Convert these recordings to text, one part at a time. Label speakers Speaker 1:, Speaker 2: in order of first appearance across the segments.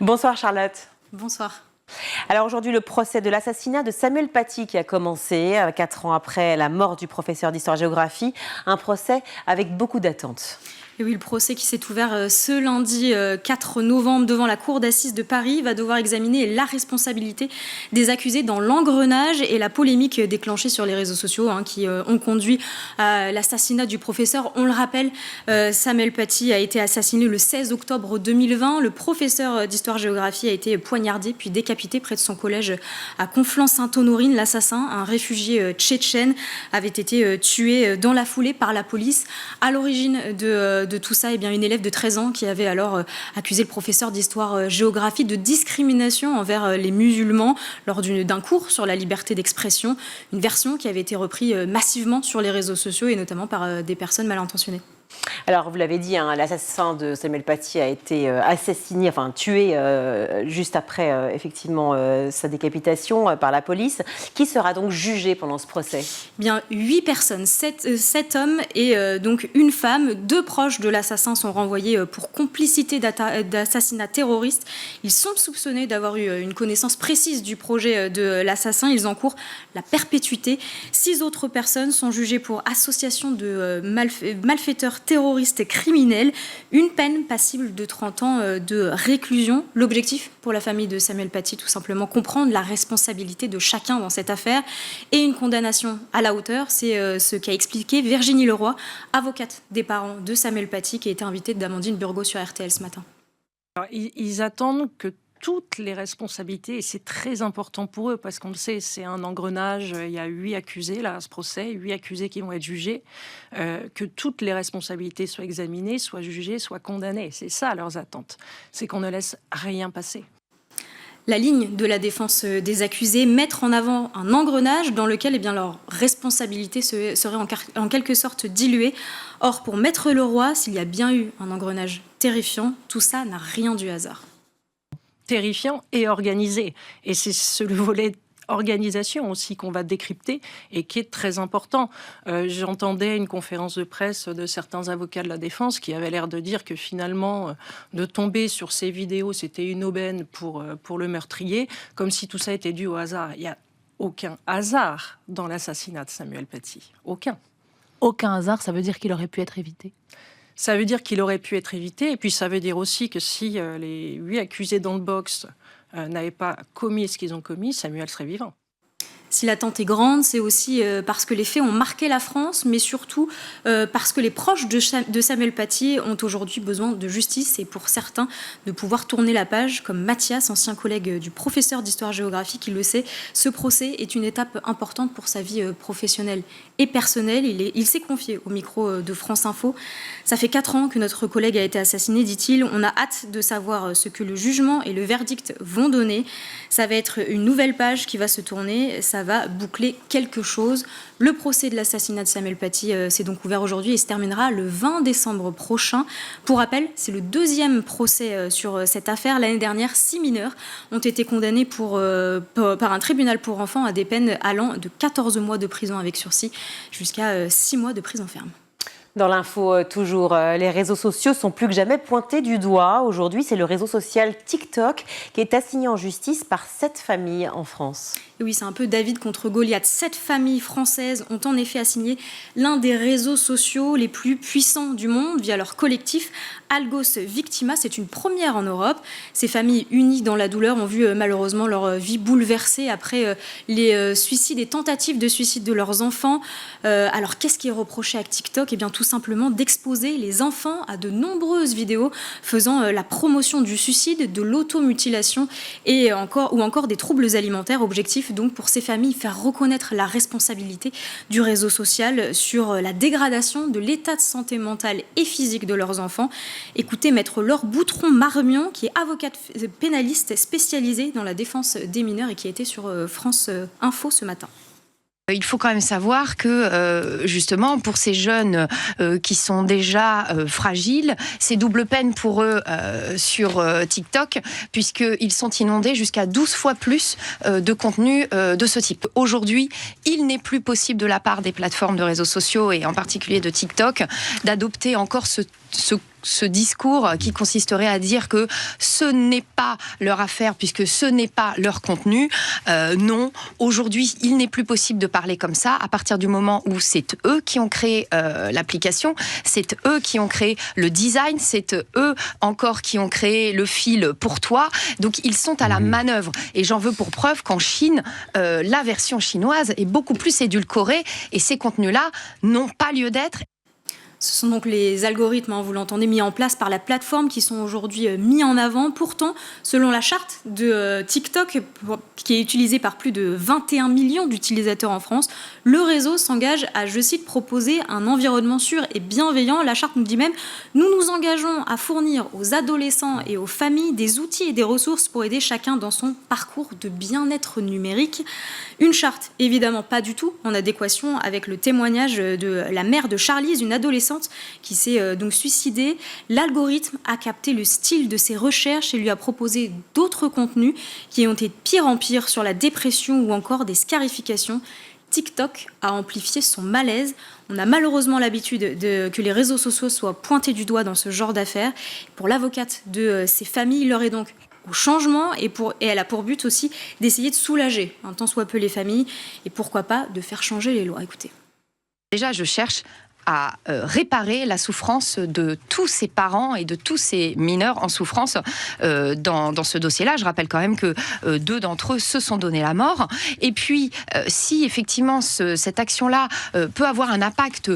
Speaker 1: Bonsoir Charlotte.
Speaker 2: Bonsoir.
Speaker 1: Alors aujourd'hui, le procès de l'assassinat de Samuel Paty qui a commencé 4 ans après la mort du professeur d'histoire-géographie. Un procès avec beaucoup d'attentes.
Speaker 2: Et oui, le procès qui s'est ouvert ce lundi 4 novembre devant la cour d'assises de Paris va devoir examiner la responsabilité des accusés dans l'engrenage et la polémique déclenchée sur les réseaux sociaux qui ont conduit à l'assassinat du professeur. On le rappelle, Samuel Paty a été assassiné le 16 octobre 2020. Le professeur d'histoire-géographie a été poignardé puis décapité près de son collège à Conflans-Sainte-Honorine. L'assassin, un réfugié tchétchène, avait été tué dans la foulée par la police. À l'origine de tout ça, une élève de 13 ans qui avait alors accusé le professeur d'histoire-géographie de discrimination envers les musulmans lors d'un cours sur la liberté d'expression, une version qui avait été reprise massivement sur les réseaux sociaux et notamment par des personnes mal intentionnées.
Speaker 1: Alors, vous l'avez dit, l'assassin de Samuel Paty a été tué juste après, effectivement, sa décapitation par la police. Qui sera donc jugé pendant ce procès ?
Speaker 2: Bien, 8 personnes, 7 hommes et donc une femme. 2 proches de l'assassin sont renvoyés pour complicité d'assassinat terroriste. Ils sont soupçonnés d'avoir eu une connaissance précise du projet de l'assassin. Ils encourent la perpétuité. 6 autres personnes sont jugées pour association de malfaiteurs terroriste criminel, une peine passible de 30 ans de réclusion. L'objectif pour la famille de Samuel Paty, tout simplement comprendre la responsabilité de chacun dans cette affaire et une condamnation à la hauteur. C'est ce qu'a expliqué Virginie Leroy, avocate des parents de Samuel Paty, qui a été invitée d'Amandine Burgot sur RTL ce matin.
Speaker 3: Alors, ils attendent que toutes les responsabilités, et c'est très important pour eux, parce qu'on le sait, c'est un engrenage, il y a 8 accusés là à ce procès, 8 accusés qui vont être jugés, que toutes les responsabilités soient examinées, soient jugées, soient condamnées. C'est ça leurs attentes, c'est qu'on ne laisse rien passer.
Speaker 2: La ligne de la défense des accusés, mettre en avant un engrenage dans lequel leur responsabilité serait en quelque sorte diluée. Or, pour Maître Leroy, s'il y a bien eu un engrenage terrifiant, tout ça n'a rien du hasard.
Speaker 3: Terrifiant et organisé. Et c'est le volet organisation aussi qu'on va décrypter et qui est très important. J'entendais une conférence de presse de certains avocats de la défense qui avaient l'air de dire que finalement, de tomber sur ces vidéos, c'était une aubaine pour le meurtrier, comme si tout ça était dû au hasard. Il n'y a aucun hasard dans l'assassinat de Samuel Paty. Aucun.
Speaker 4: Aucun hasard, ça veut dire qu'il aurait pu être évité ?
Speaker 3: Ça veut dire qu'il aurait pu être évité, et puis ça veut dire aussi que si les 8 accusés dans le box n'avaient pas commis ce qu'ils ont commis, Samuel serait vivant.
Speaker 2: Si l'attente est grande, c'est aussi parce que les faits ont marqué la France, mais surtout parce que les proches de Samuel Paty ont aujourd'hui besoin de justice et pour certains de pouvoir tourner la page, comme Mathias, ancien collègue du professeur d'histoire-géographie, qui le sait. Ce procès est une étape importante pour sa vie professionnelle et personnelle. Il s'est confié au micro de France Info. Ça fait 4 ans que notre collègue a été assassiné, dit-il. On a hâte de savoir ce que le jugement et le verdict vont donner. Ça va être une nouvelle page qui va se tourner. Ça va boucler quelque chose. Le procès de l'assassinat de Samuel Paty s'est donc ouvert aujourd'hui et se terminera le 20 décembre prochain. Pour rappel, c'est le 2e procès sur cette affaire. L'année dernière, 6 mineurs ont été condamnés par un tribunal pour enfants à des peines allant de 14 mois de prison avec sursis jusqu'à 6 mois de prison ferme.
Speaker 1: Dans l'info, toujours, les réseaux sociaux sont plus que jamais pointés du doigt. Aujourd'hui, c'est le réseau social TikTok qui est assigné en justice par 7 familles en France.
Speaker 2: Et oui, c'est un peu David contre Goliath. 7 familles françaises ont en effet assigné l'un des réseaux sociaux les plus puissants du monde via leur collectif Algos Victima. C'est une première en Europe. Ces familles unies dans la douleur ont vu malheureusement leur vie bouleversée après les suicides et tentatives de suicide de leurs enfants. Alors, qu'est-ce qui est reproché à TikTok ? Eh bien, tout simplement d'exposer les enfants à de nombreuses vidéos faisant la promotion du suicide, de l'automutilation ou encore des troubles alimentaires. Objectif donc pour ces familles, faire reconnaître la responsabilité du réseau social sur la dégradation de l'état de santé mentale et physique de leurs enfants. Écoutez Maître Laure Boutron-Marmion, qui est avocate pénaliste spécialisée dans la défense des mineurs et qui a été sur France Info ce matin.
Speaker 5: Il faut quand même savoir que, justement, pour ces jeunes qui sont déjà fragiles, c'est double peine pour eux sur TikTok, puisqu'ils sont inondés jusqu'à 12 fois plus de contenu de ce type. Aujourd'hui, il n'est plus possible de la part des plateformes de réseaux sociaux, et en particulier de TikTok, d'adopter encore ce ce discours qui consisterait à dire que ce n'est pas leur affaire puisque ce n'est pas leur contenu. Non, aujourd'hui, il n'est plus possible de parler comme ça à partir du moment où c'est eux qui ont créé l'application, c'est eux qui ont créé le design, c'est eux encore qui ont créé le fil pour toi. Donc, ils sont à la manœuvre. Et j'en veux pour preuve qu'en Chine, la version chinoise est beaucoup plus édulcorée et ces contenus-là n'ont pas lieu d'être.
Speaker 2: Ce sont donc les algorithmes, vous l'entendez, mis en place par la plateforme qui sont aujourd'hui mis en avant. Pourtant, selon la charte de TikTok, qui est utilisée par plus de 21 millions d'utilisateurs en France, le réseau s'engage à, je cite, proposer un environnement sûr et bienveillant. La charte nous dit même « Nous nous engageons à fournir aux adolescents et aux familles des outils et des ressources pour aider chacun dans son parcours de bien-être numérique ». Une charte, évidemment, pas du tout en adéquation avec le témoignage de la mère de Charlize, une adolescente qui s'est donc suicidée. L'algorithme a capté le style de ses recherches et lui a proposé d'autres contenus qui ont été de pire en pire sur la dépression ou encore des scarifications. TikTok a amplifié son malaise. On a malheureusement l'habitude que les réseaux sociaux soient pointés du doigt dans ce genre d'affaires. Pour l'avocate de ces familles, il leur est donc au changement et elle a pour but aussi d'essayer de soulager un tant soit peu les familles et pourquoi pas de faire changer les lois. Écoutez.
Speaker 5: Déjà, je cherche à réparer la souffrance de tous ces parents et de tous ces mineurs en souffrance dans ce dossier-là. Je rappelle quand même que 2 d'entre eux se sont donné la mort. Et puis, si effectivement cette action-là peut avoir un impact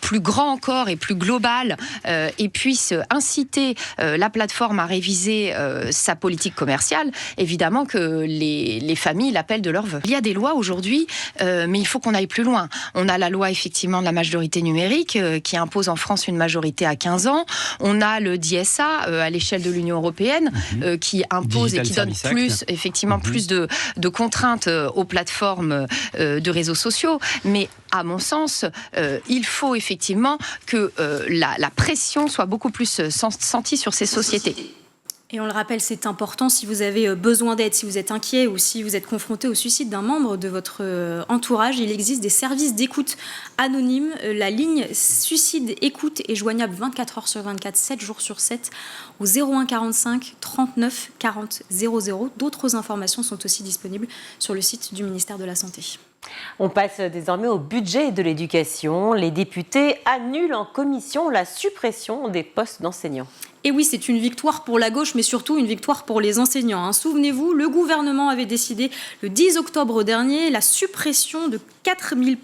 Speaker 5: plus grand encore et plus global et puisse inciter la plateforme à réviser sa politique commerciale, évidemment que les familles l'appellent de leur vœu. Il y a des lois aujourd'hui, mais il faut qu'on aille plus loin. On a la loi effectivement de la majorité numérique qui impose en France une majorité à 15 ans. On a le DSA à l'échelle de l'Union européenne qui impose et qui donne plus, effectivement, plus de contraintes aux plateformes de réseaux sociaux. Mais à mon sens, il faut effectivement que la pression soit beaucoup plus sentie sur ces sociétés.
Speaker 2: Et on le rappelle, c'est important, si vous avez besoin d'aide, si vous êtes inquiet ou si vous êtes confronté au suicide d'un membre de votre entourage, il existe des services d'écoute anonymes. La ligne Suicide Écoute est joignable 24 heures sur 24, 7 jours sur 7 au 01 45 39 40 00. D'autres informations sont aussi disponibles sur le site du ministère de la Santé.
Speaker 1: On passe désormais au budget de l'éducation. Les députés annulent en commission la suppression des postes d'enseignants.
Speaker 2: Et oui, c'est une victoire pour la gauche, mais surtout une victoire pour les enseignants. Souvenez-vous, le gouvernement avait décidé le 10 octobre dernier la suppression de 4000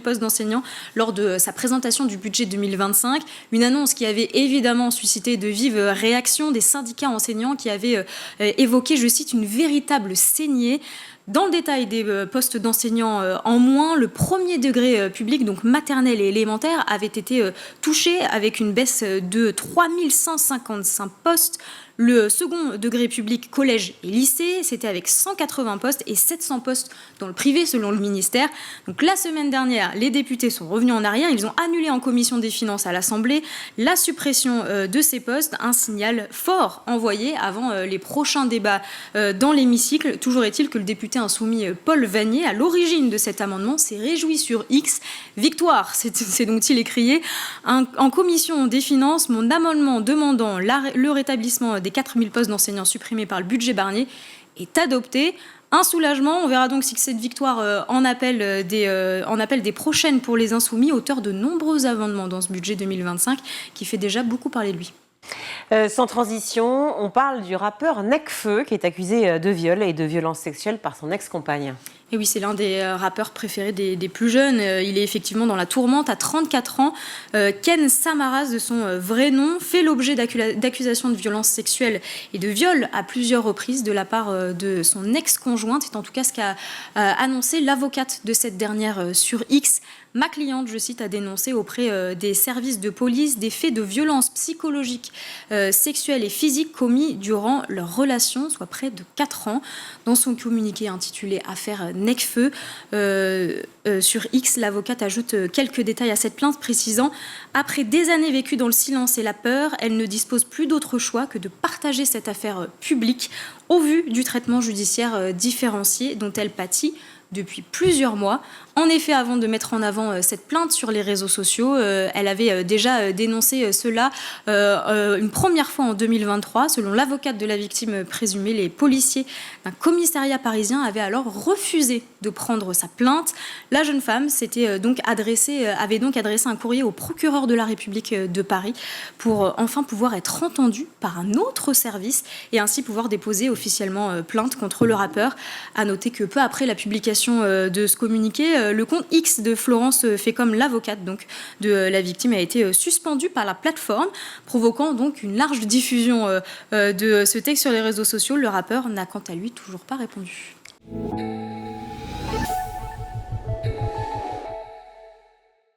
Speaker 2: postes d'enseignants lors de sa présentation du budget 2025. Une annonce qui avait évidemment suscité de vives réactions des syndicats enseignants qui avaient évoqué, je cite, une véritable saignée. Dans le détail des postes d'enseignants en moins, le premier degré public, donc maternel et élémentaire, avait été touché avec une baisse de 3155 postes. Le second degré public, collège et lycée, c'était avec 180 postes et 700 postes dans le privé selon le ministère. Donc la semaine dernière, les députés sont revenus en arrière. Ils ont annulé en commission des finances à l'Assemblée la suppression de ces postes. Un signal fort envoyé avant les prochains débats dans l'hémicycle. Toujours est-il que le député insoumis Paul Vannier, à l'origine de cet amendement, s'est réjoui sur X. Victoire, c'est donc-il écrié. En commission des finances, mon amendement demandant le rétablissement des 4000 postes d'enseignants supprimés par le budget Barnier est adopté. Un soulagement, on verra donc si cette victoire en appelle des prochaines pour les insoumis, auteur de nombreux amendements dans ce budget 2025 qui fait déjà beaucoup parler de lui.
Speaker 1: Sans transition, on parle du rappeur Nekfeu qui est accusé de viol et de violence sexuelle par son ex-compagne.
Speaker 2: Et oui, c'est l'un des rappeurs préférés des plus jeunes. Il est effectivement dans la tourmente à 34 ans. Ken Samaras, de son vrai nom, fait l'objet d'accusations de violence sexuelle et de viol à plusieurs reprises de la part de son ex-conjointe. C'est en tout cas ce qu'a annoncé l'avocate de cette dernière sur X. Ma cliente, je cite, a dénoncé auprès des services de police des faits de violence psychologique, sexuelle et physique commis durant leur relation, soit près de 4 ans. Dans son communiqué intitulé « Affaire Nekfeu », sur X, l'avocate ajoute quelques détails à cette plainte, précisant « Après des années vécues dans le silence et la peur, elle ne dispose plus d'autre choix que de partager cette affaire publique au vu du traitement judiciaire différencié dont elle pâtit depuis plusieurs mois. En effet, avant de mettre en avant cette plainte sur les réseaux sociaux, elle avait déjà dénoncé cela une première fois en 2023. Selon l'avocate de la victime présumée, les policiers d'un commissariat parisien avaient alors refusé de prendre sa plainte. La jeune femme avait donc adressé un courrier au procureur de la République de Paris pour enfin pouvoir être entendue par un autre service et ainsi pouvoir déposer officiellement plainte contre le rappeur. À noter que peu après la publication de ce communiqué, le compte X de Florence Fécom, l'avocate donc de la victime, a été suspendu par la plateforme, provoquant donc une large diffusion de ce texte sur les réseaux sociaux. Le rappeur n'a quant à lui toujours pas répondu.